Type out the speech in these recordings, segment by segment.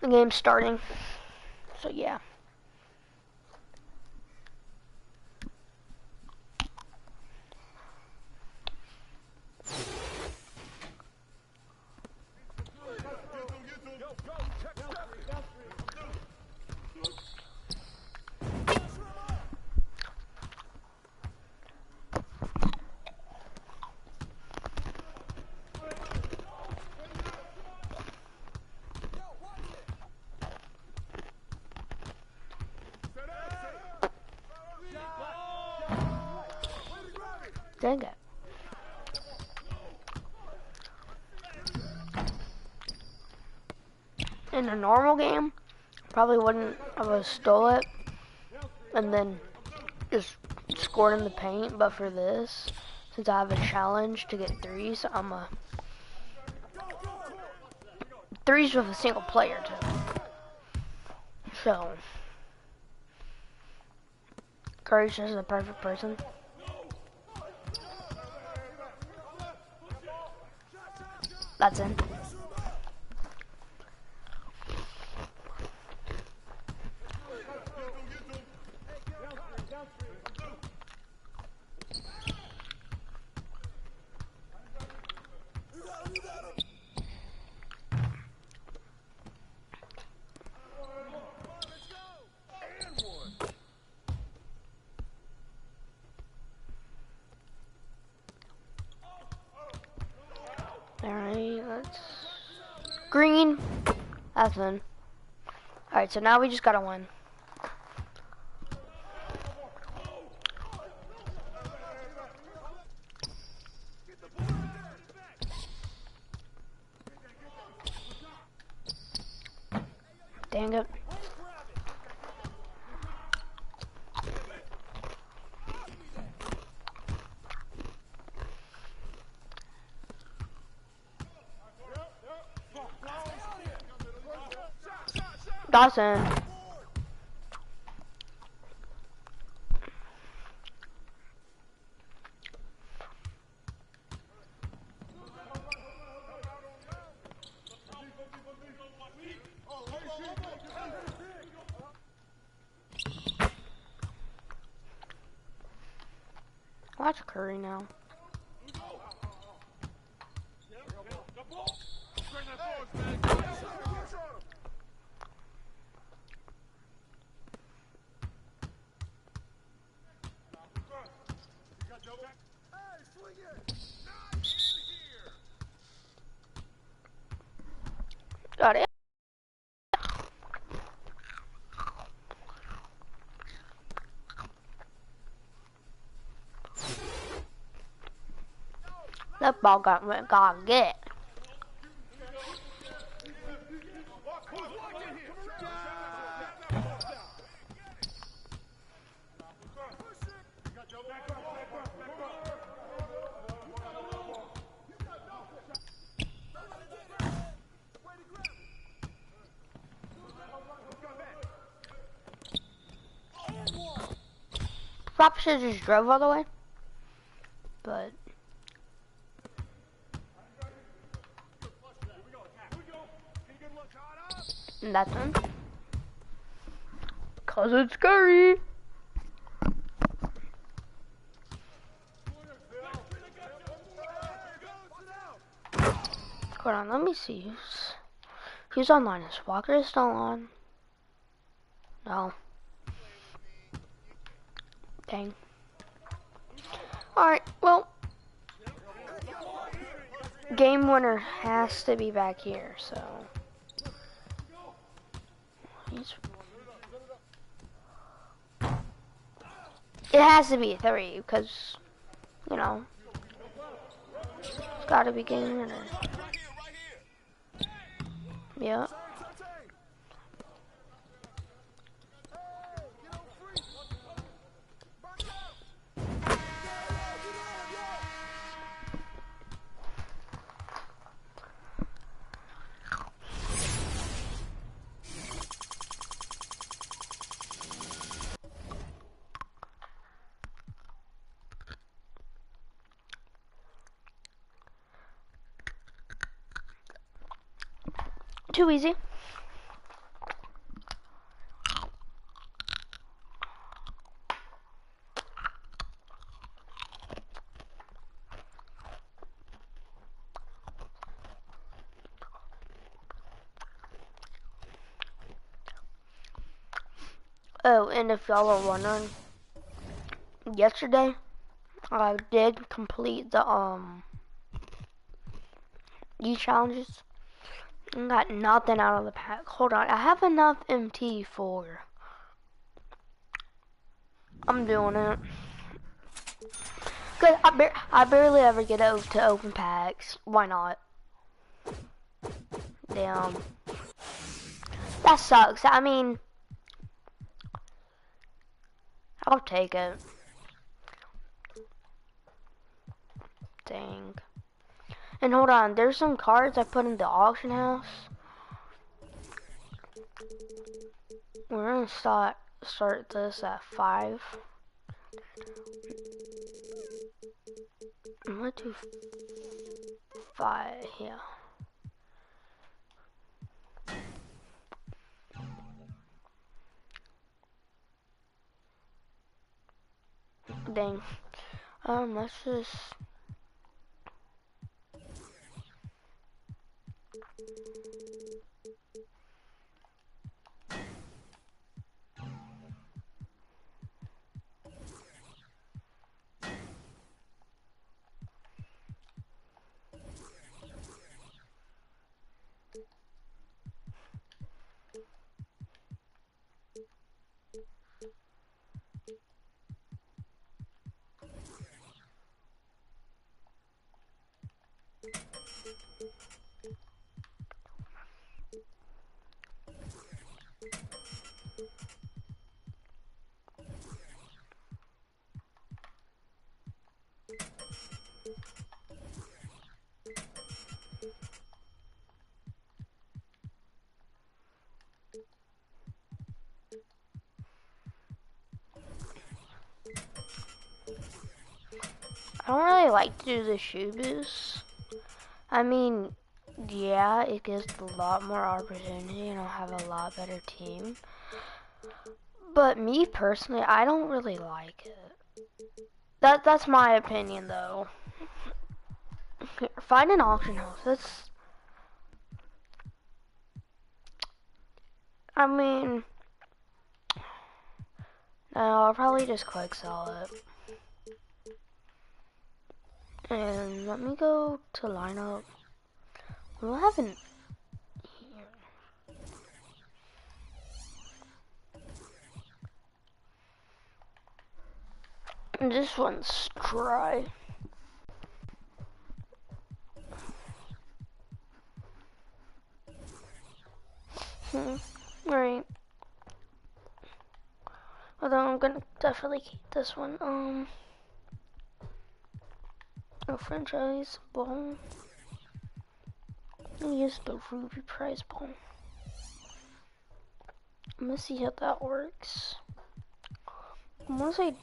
The game's starting. So yeah. Dang it. In a normal game, probably wouldn't have stole it and then just scored in the paint, but for this, since I have a challenge to get threes, I'm a threes with a single player too. So Courage is the perfect person. That's in. Alright, let's... Green! That's in. Alright, so now we just gotta win. Dang it. Dawson. Watch Curry now. Got it. That ball got get. Probably should have just drove all the way, but and that's one. Cause it's Curry. Hold on, let me see who's online. Is Walker still on? No. Dang. Alright, well, game winner has to be back here, so it has to be a 3 because, you know, it's gotta be game winner. Yeah. Too easy. Oh, and if y'all are wondering, yesterday I did complete the challenges. I got nothing out of the pack. Hold on, I have enough MT for. I'm doing it. Cause I barely ever get to open packs. Why not? Damn. That sucks. I mean, I'll take it. Dang. And hold on, there's some cards I put in the auction house. We're gonna start this at 5. I'm gonna do 5, yeah. Dang. Let's just. I don't really like to do the shoe boost. I mean, yeah, it gives a lot more opportunity and I'll have a lot better team. But me personally, I don't really like it. That's my opinion though. Find an auction house. I mean, no, I'll probably just quick sell it. And let me go to lineup. We don't have an here. This one's dry. Alright. Although I'm gonna definitely keep this one. A franchise ball. I use the ruby prize ball. I'm gonna see how that works. Once let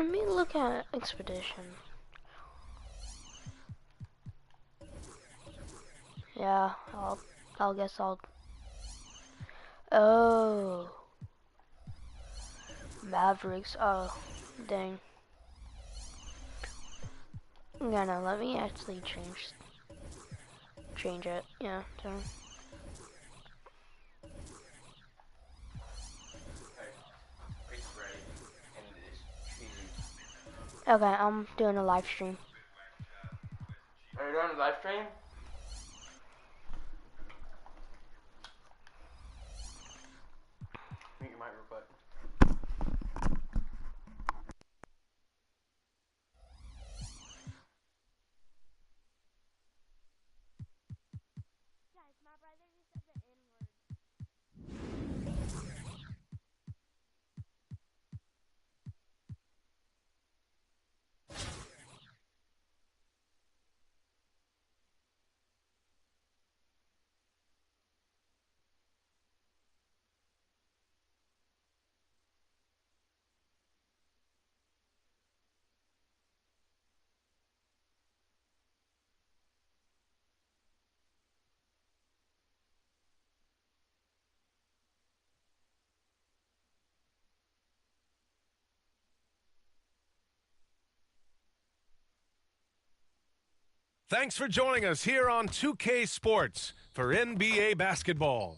me look at expedition. Yeah, I'll guess I'll. Oh, Mavericks. Oh, dang. Yeah, no. Let me actually change it. Yeah. Dang. Okay, I'm doing a live stream. Are you doing a live stream? Mute your mic real quick. Guys, my brother just said the N-word. Thanks for joining us here on 2K Sports for NBA basketball.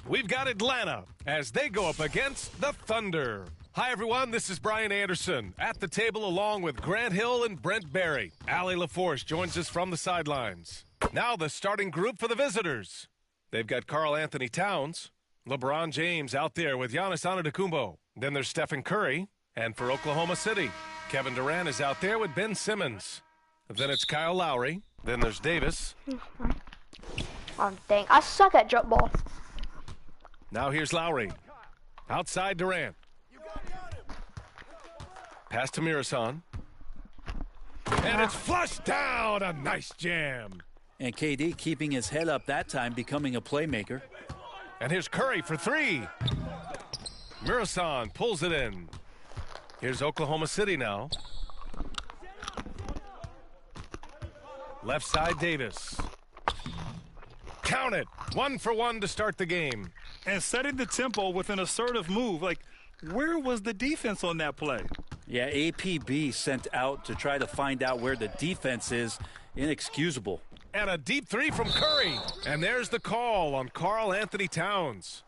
we've got Atlanta as they go up against the Thunder. Hi, everyone. This is Brian Anderson at the table along with Grant Hill and Brent Barry. Allie LaForce joins us from the sidelines. Now the starting group for the visitors. They've got Karl Anthony Towns, LeBron James out there with Giannis Antetokounmpo. Then there's Stephen Curry. And for Oklahoma City, Kevin Durant is out there with Ben Simmons. Then it's Kyle Lowry. Then there's Davis. Oh, dang. I suck at jump ball. Now here's Lowry. Outside Durant. Pass to Mirasan. And it's flushed down. A nice jam. And KD keeping his head up that time, becoming a playmaker. And here's Curry for three. Mirasan pulls it in. Here's Oklahoma City now. Left side Davis. Count it. 1 for 1 to start the game. And setting the tempo with an assertive move. Like, where was the defense on that play? Yeah, APB sent out to try to find out where the defense is. Inexcusable. And a deep three from Curry. And there's the call on Karl Anthony Towns.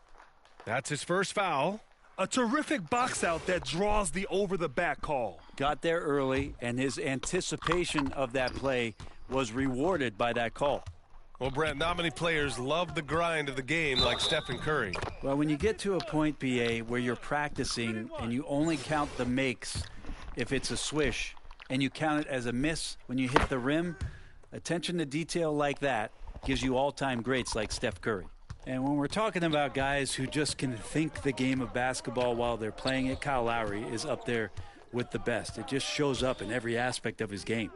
That's his first foul. A terrific box out that draws the over-the-back call. Got there early, and his anticipation of that play was rewarded by that call. Well, Brent, not many players love the grind of the game like Stephen Curry. Well, when you get to a point, BA, where you're practicing and you only count the makes if it's a swish, and you count it as a miss when you hit the rim, attention to detail like that gives you all-time greats like Steph Curry. And when we're talking about guys who just can think the game of basketball while they're playing it, Kyle Lowry is up there with the best. It just shows up in every aspect of his game.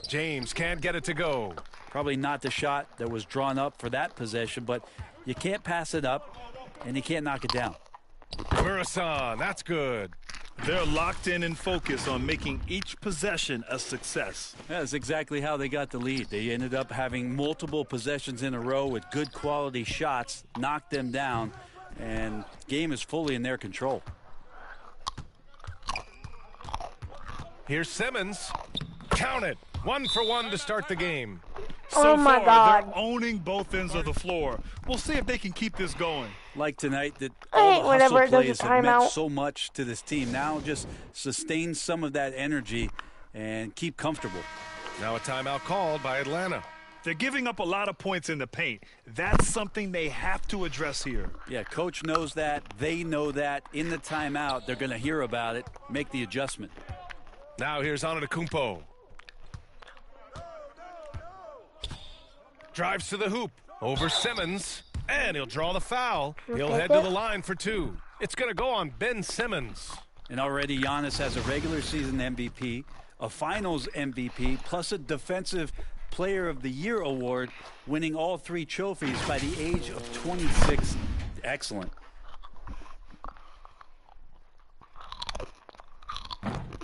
James can't get it to go. Probably not the shot that was drawn up for that possession, but you can't pass it up, and you can't knock it down. Mirasan, that's good. They're locked in and focused on making each possession a success. That's exactly how they got the lead. They ended up having multiple possessions in a row with good quality shots, knocked them down, and game is fully in their control. Here's Simmons. Count it. 1 for 1 to start the game. Oh my far, God. they're owning both ends of the floor. We'll see if they can keep this going. Like tonight, that I all hate the whenever hustle it does a plays have meant timeout. so much to this team. Now just sustain some of that energy and keep comfortable. Now a timeout called by Atlanta. They're giving up a lot of points in the paint. That's something they have to address here. Yeah, coach knows that. They know that. In the timeout, they're going to hear about it, make the adjustment. Now here's Antetokounmpo. Drives to the hoop. Over Simmons. And he'll draw the foul. He'll head to the line for 2. It's going to go on Ben Simmons. And already Giannis has a regular season MVP, a finals MVP, plus a defensive player of the year award, winning all 3 trophies by the age of 26. Excellent.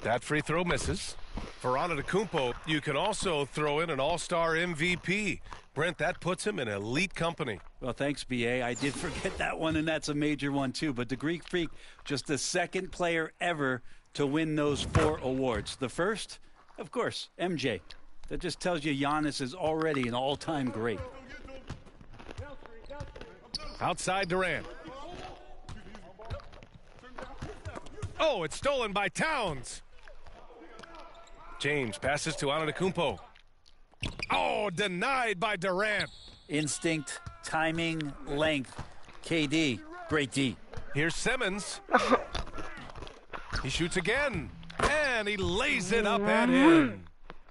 That free throw misses. For Antetokounmpo, you can also throw in an all-star MVP. Brent, that puts him in elite company. Well, thanks, BA. I did forget that one, and that's a major one, too. But the Greek Freak, just the second player ever to win those 4 awards. The first, of course, MJ. That just tells you Giannis is already an all-time great. Outside Durant. Oh, it's stolen by Towns. James passes to Antetokounmpo. Oh, denied by Durant. Instinct, timing, length. KD, great D. Here's Simmons. He shoots again. And he lays it up and in.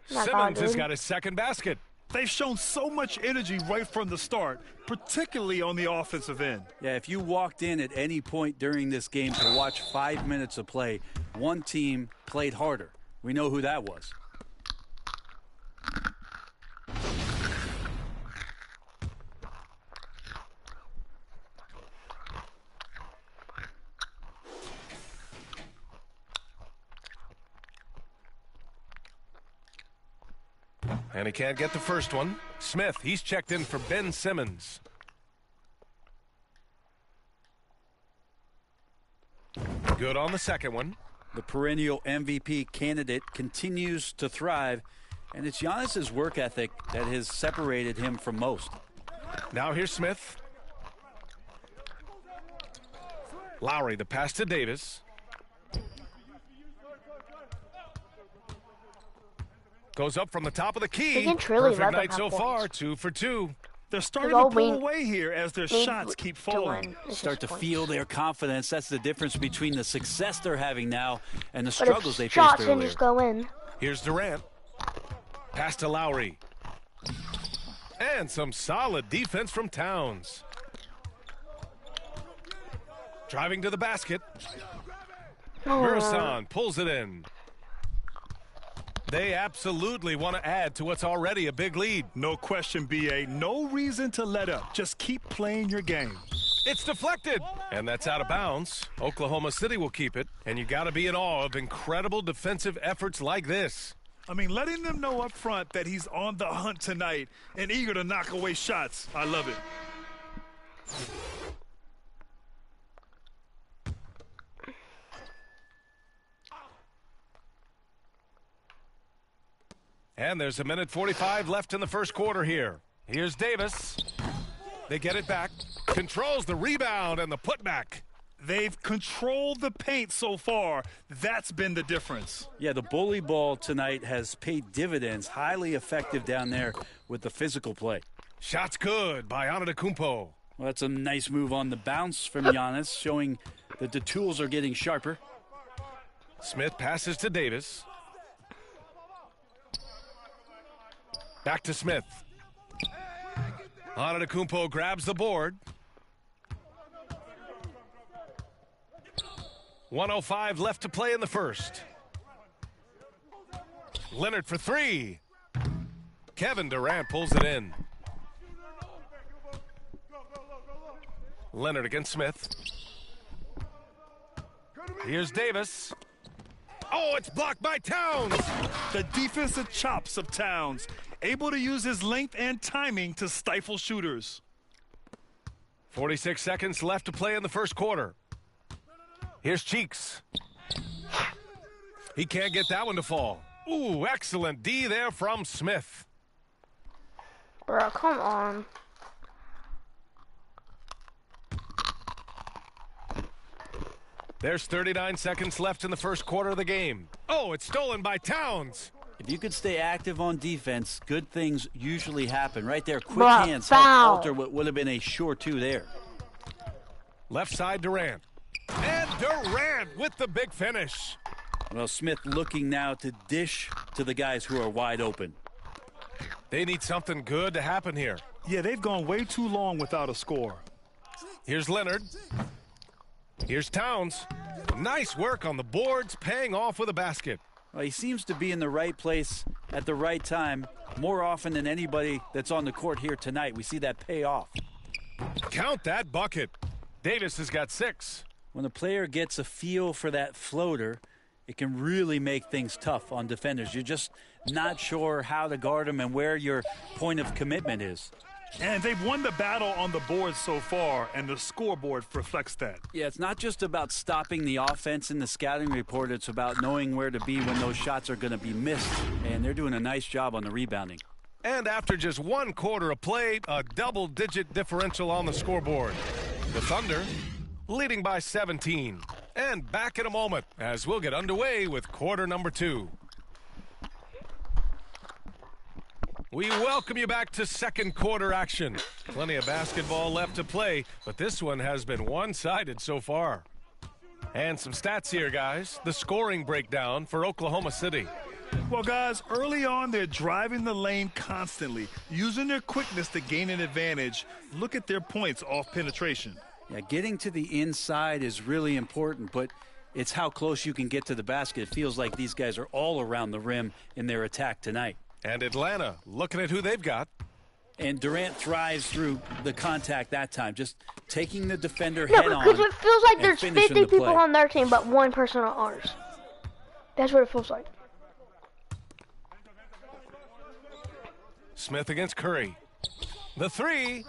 Simmons has got his second basket. They've shown so much energy right from the start, particularly on the offensive end. Yeah, if you walked in at any point during this game to watch 5 minutes of play, one team played harder. We know who that was. And he can't get the first one. Smith, he's checked in for Ben Simmons. Good on the second one. The perennial MVP candidate continues to thrive, and it's Giannis's work ethic that has separated him from most. Now here's Smith. Lowry, the pass to Davis. Goes up from the top of the key. Against really Perfect let them night have so far, points. 2 for 2. They're starting all to pull we away here as their need shots keep to falling. win is Start to points. feel their confidence. That's the difference between the success they're having now and the But struggles if they faced shots can earlier. just go in. Here's Durant. Pass to Lowry. And some solid defense from Towns. Driving to the basket. Murasan pulls it in. They absolutely want to add to what's already a big lead. No question, BA. No reason to let up. Just keep playing your game. It's deflected, and that's out of bounds. Oklahoma City will keep it, and you got to be in awe of incredible defensive efforts like this. I mean, letting them know up front that he's on the hunt tonight and eager to knock away shots. I love it. And there's 1:45 left in the first quarter here. Here's Davis. They get it back. Controls the rebound and the putback. They've controlled the paint so far. That's been the difference. Yeah, the bully ball tonight has paid dividends. Highly effective down there with the physical play. Shot's good by Antetokounmpo. Well, that's a nice move on the bounce from Giannis, showing that the tools are getting sharper. Smith passes to Davis. Back to Smith. Antetokounmpo grabs the board. 1:05 left to play in the first. Leonard for three. Kevin Durant pulls it in. Leonard against Smith. Here's Davis. Oh, it's blocked by Towns. The defensive chops of Towns, able to use his length and timing to stifle shooters. 46 seconds left to play in the first quarter. Here's Cheeks. He can't get that one to fall. Ooh, excellent D there from Smith. Bro, come on. There's 39 seconds left in the first quarter of the game. Oh, it's stolen by Towns. If you could stay active on defense, good things usually happen. Right there, quick Bruh, hands foul. help alter what would have been a sure two there. Left side Durant. And Durant with the big finish. Well, Smith looking now to dish to the guys who are wide open. They need something good to happen here. Yeah, they've gone way too long without a score. Here's Leonard. Here's Towns. Nice work on the boards, paying off with a basket. Well, he seems to be in the right place at the right time more often than anybody that's on the court here tonight. We see that pay off. Count that bucket. Davis has got 6. When a player gets a feel for that floater, it can really make things tough on defenders. You're just not sure how to guard them and where your point of commitment is. And they've won the battle on the board so far, and the scoreboard reflects that. Yeah, it's not just about stopping the offense in the scouting report. It's about knowing where to be when those shots are going to be missed. And they're doing a nice job on the rebounding. And after just 1 quarter of play, a double-digit differential on the scoreboard. The Thunder leading by 17. And back in a moment as we'll get underway with quarter number 2. We welcome you back to second quarter action. Plenty of basketball left to play, but this one has been one-sided so far. And some stats here, guys. The scoring breakdown for Oklahoma City. Well, guys, early on, they're driving the lane constantly, using their quickness to gain an advantage. Look at their points off penetration. Yeah, getting to the inside is really important, but it's how close you can get to the basket. It feels like these guys are all around the rim in their attack tonight. And Atlanta, looking at who they've got. And Durant thrives through the contact that time, just taking the defender No, head on. because it feels like and there's finishing 50 the people play. on their team, but 1 person on ours. That's what it feels like. Smith against Curry. The 3.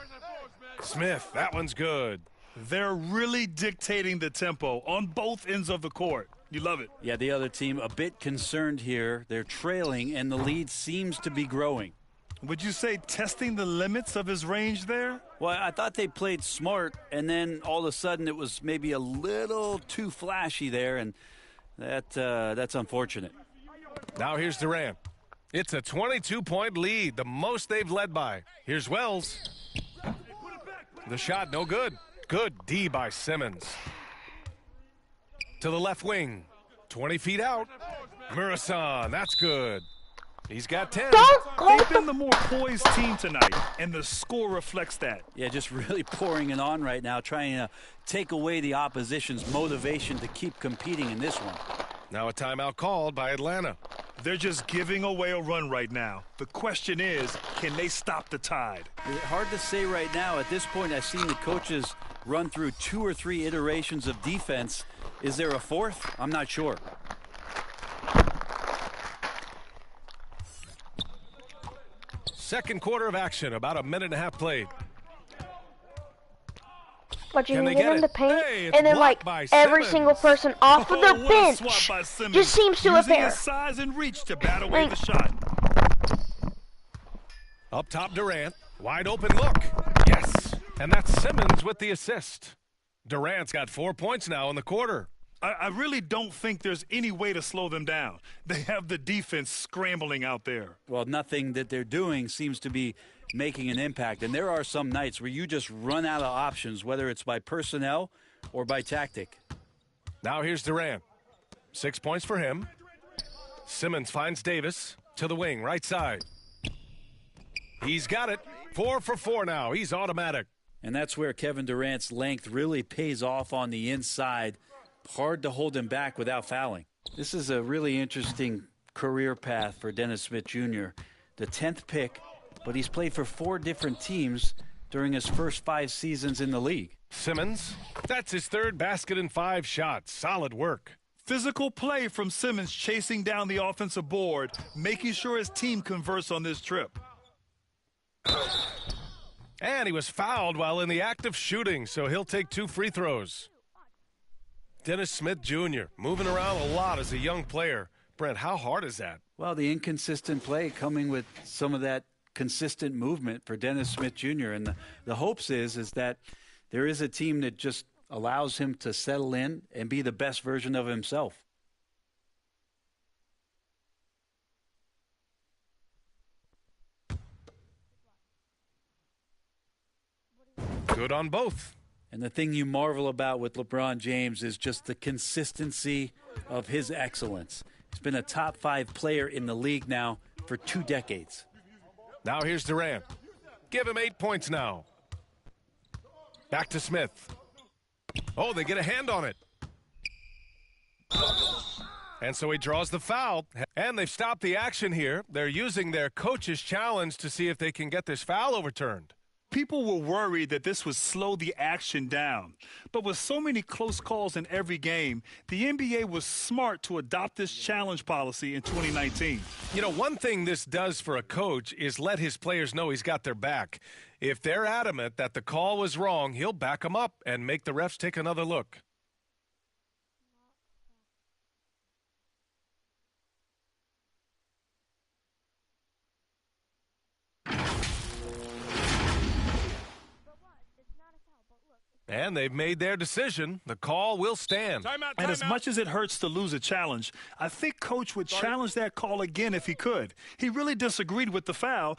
Smith, that one's good. They're really dictating the tempo on both ends of the court. You love it. Yeah, the other team a bit concerned here. They're trailing, and the lead seems to be growing. Would you say testing the limits of his range there? Well, I thought they played smart, and then all of a sudden it was maybe a little too flashy there, and that's unfortunate. Now here's Durant. It's a 22-point lead, the most they've led by. Here's Wells. The shot, no good. Good D by Simmons. To the left wing. 20 feet out. Murasan, that's good. He's got 10. They've been the more poised team tonight, and the score reflects that. Yeah, just really pouring it on right now, trying to take away the opposition's motivation to keep competing in this one. Now a timeout called by Atlanta. They're just giving away a run right now. The question is, can they stop the tide? It's hard to say right now. At this point, I've seen the coaches run through 2 or 3 iterations of defense. Is there a fourth? I'm not sure. Second quarter of action, about a minute and a half played. But you Can can they get get in the it? paint, Hey, it's and then blocked like by every Simmons. single person off of their What a bench swat by Simmons. just seems to Using appear. his size and reach to bat away Like- the shot. Up top, Durant. Wide open look. Yes. And that's Simmons with the assist. Durant's got 4 points now in the quarter. I really don't think there's any way to slow them down. They have the defense scrambling out there. Well, nothing that they're doing seems to be making an impact. And there are some nights where you just run out of options, whether it's by personnel or by tactic. Now here's Durant. 6 points for him. Simmons finds Davis to the wing, right side. He's got it. 4 for 4 now. He's automatic. And that's where Kevin Durant's length really pays off on the inside. Hard to hold him back without fouling. This is a really interesting career path for Dennis Smith Jr. The 10th pick, but he's played for 4 different teams during his first 5 seasons in the league. Simmons, that's his 3rd basket in 5 shots. Solid work. Physical play from Simmons chasing down the offensive board, making sure his team converts on this trip. And he was fouled while in the act of shooting, so he'll take 2 free throws. Dennis Smith Jr. moving around a lot as a young player. Brent, how hard is that? Well, the inconsistent play coming with some of that consistent movement for Dennis Smith Jr. And the hopes is that there is a team that just allows him to settle in and be the best version of himself. Good on both. And the thing you marvel about with LeBron James is just the consistency of his excellence. He's been a top 5 player in the league now for 2 decades. Now here's Durant. Give him 8 points now. Back to Smith. Oh, they get a hand on it. And so he draws the foul. And they've stopped the action here. They're using their coach's challenge to see if they can get this foul overturned. People were worried that this would slow the action down. But with so many close calls in every game, the NBA was smart to adopt this challenge policy in 2019. You know, one thing this does for a coach is let his players know he's got their back. If they're adamant that the call was wrong, he'll back them up and make the refs take another look. And they've made their decision. The call will stand. And as much as it hurts to lose a challenge, I think Coach would challenge that call again if he could. He really disagreed with the foul.